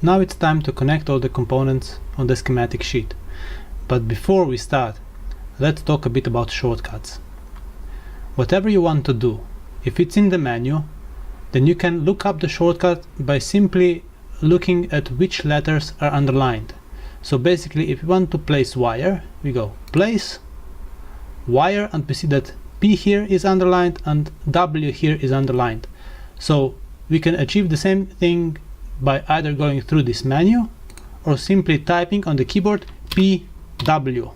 Now it's time to connect all the components on the schematic sheet. But before we start, let's talk a bit about shortcuts. Whatever you want to do, if it's in the menu, then you can look up the shortcut by simply looking at which letters are underlined. So basically, if you want to place wire, we go place, wire, and we see that P here is underlined and W here is underlined. So we can achieve the same thing by either going through this menu or simply typing on the keyboard PW,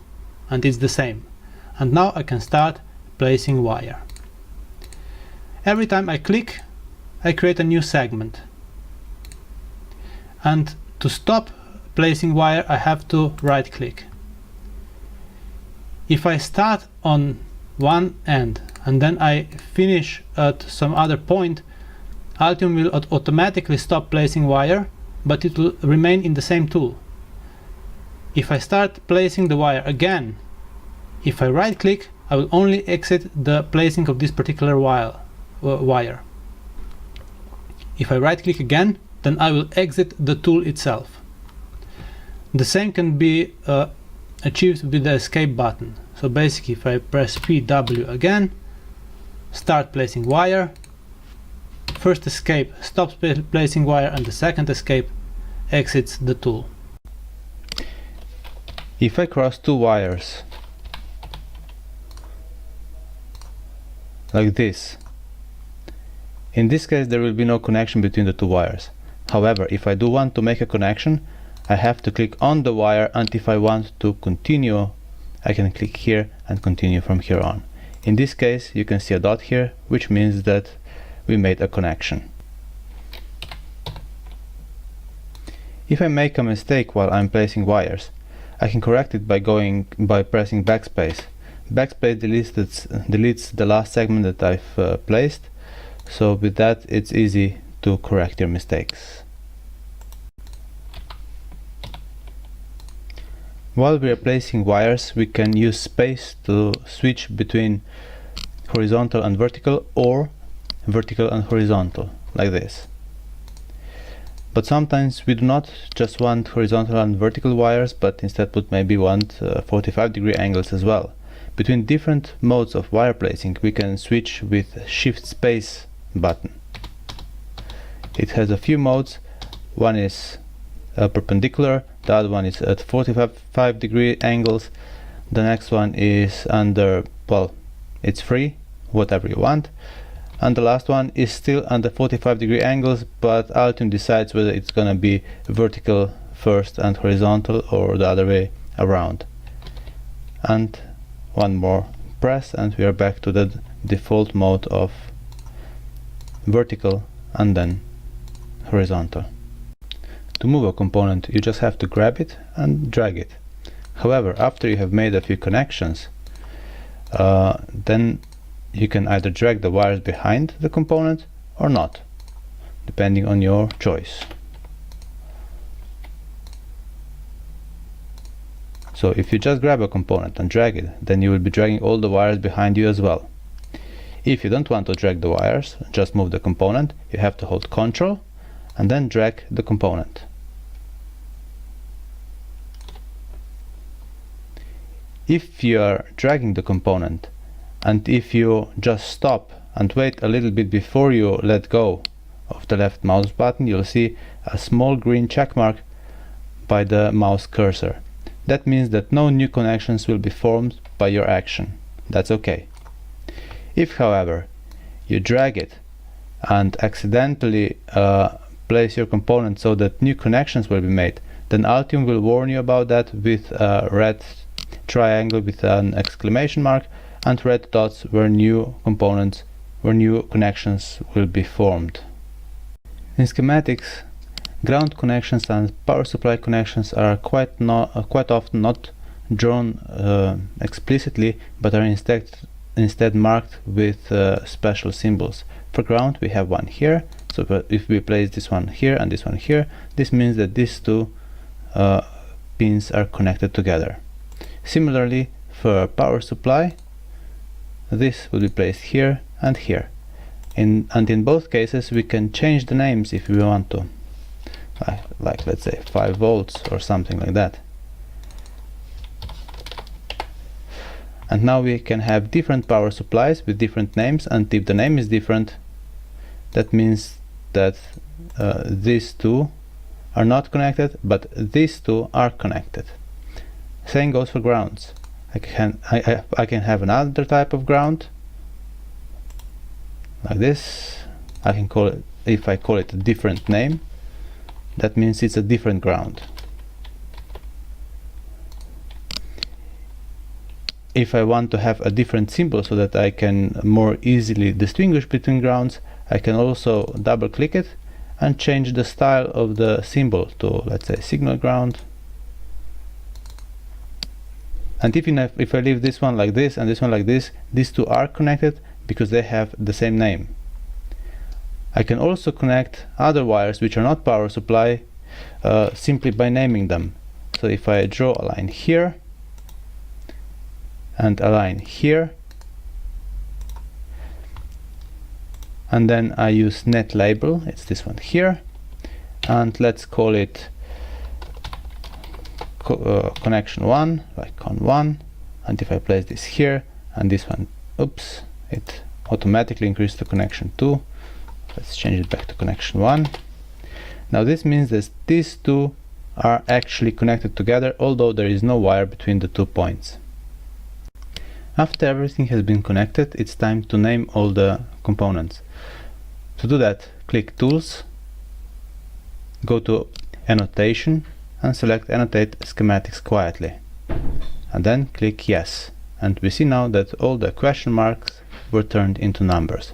and it's the same. And now I can start placing wire. Every time I click, I create a new segment. And to stop placing wire, I have to right click. If I start on one end and then I finish at some other point, Altium will automatically stop placing wire, but it will remain in the same tool. If I start placing the wire again, if I right click, I will only exit the placing of this particular wire. If I right click again, then I will exit the tool itself. The same can be achieved with the escape button. So basically, if I press PW again, start placing wire, first escape stops placing wire, and the second escape exits the tool. If I cross two wires like this, in this case there will be no connection between the two wires. However, if I do want to make a connection, I have to click on the wire, and if I want to continue, I can click here and continue from here on. In this case, you can see a dot here, which means that we made a connection. If I make a mistake while I'm placing wires, I can correct it by pressing backspace. Backspace deletes the last segment that I've placed, so with that it's easy to correct your mistakes. While we are placing wires, we can use space to switch between horizontal and vertical, or vertical and horizontal, like this. But sometimes we do not just want horizontal and vertical wires, but instead would maybe want 45-degree angles as well. Between different modes of wire placing, we can switch with Shift Space button. It has a few modes. One is perpendicular, the other one is at 45-degree angles, the next one is under, well, it's free, whatever you want, and the last one is still under 45-degree angles, but Altium decides whether it's gonna be vertical first and horizontal, or the other way around. And one more press and we are back to the default mode of vertical and then horizontal. To move a component, you just have to grab it and drag it. However, after you have made a few connections, then you can either drag the wires behind the component or not, depending on your choice. So if you just grab a component and drag it, then you will be dragging all the wires behind you as well. If you don't want to drag the wires, just move the component, you have to hold Ctrl and then drag the component. If you are dragging the component, and if you just stop and wait a little bit before you let go of the left mouse button, you'll see a small green check mark by the mouse cursor. That means that no new connections will be formed by your action. That's okay. If, however, you drag it and accidentally place your component so that new connections will be made, then Altium will warn you about that with a red triangle with an exclamation mark and red dots where new connections will be formed. In schematics, ground connections and power supply connections are quite often not drawn explicitly, but are instead marked with special symbols. For ground we have one here, so if we place this one here and this one here, this means that these two pins are connected together. Similarly, for power supply, this will be placed here and here. And in both cases we can change the names if we want to. like let's say 5 volts or something like that. And now we can have different power supplies with different names, and if the name is different, that means that these two are not connected, but these two are connected. Same goes for grounds. I can have another type of ground like this. I can call it, if I call it a different name, that means it's a different ground. If I want to have a different symbol so that I can more easily distinguish between grounds, I can also double click it and change the style of the symbol to, let's say, signal ground. And if I leave this one like this and this one like this, these two are connected because they have the same name. I can also connect other wires which are not power supply simply by naming them. So if I draw a line here and a line here, and then I use net label, it's this one here, and let's call it connection 1, like con1, and if I place this here and this one, oops, it automatically increased to connection 2. Let's change it back to connection 1. Now this means that these two are actually connected together, although there is no wire between the 2 points. After everything has been connected, it's time to name all the components. To do that, click Tools, go to Annotation, and select Annotate Schematics Quietly. And then click Yes. And we see now that all the question marks were turned into numbers.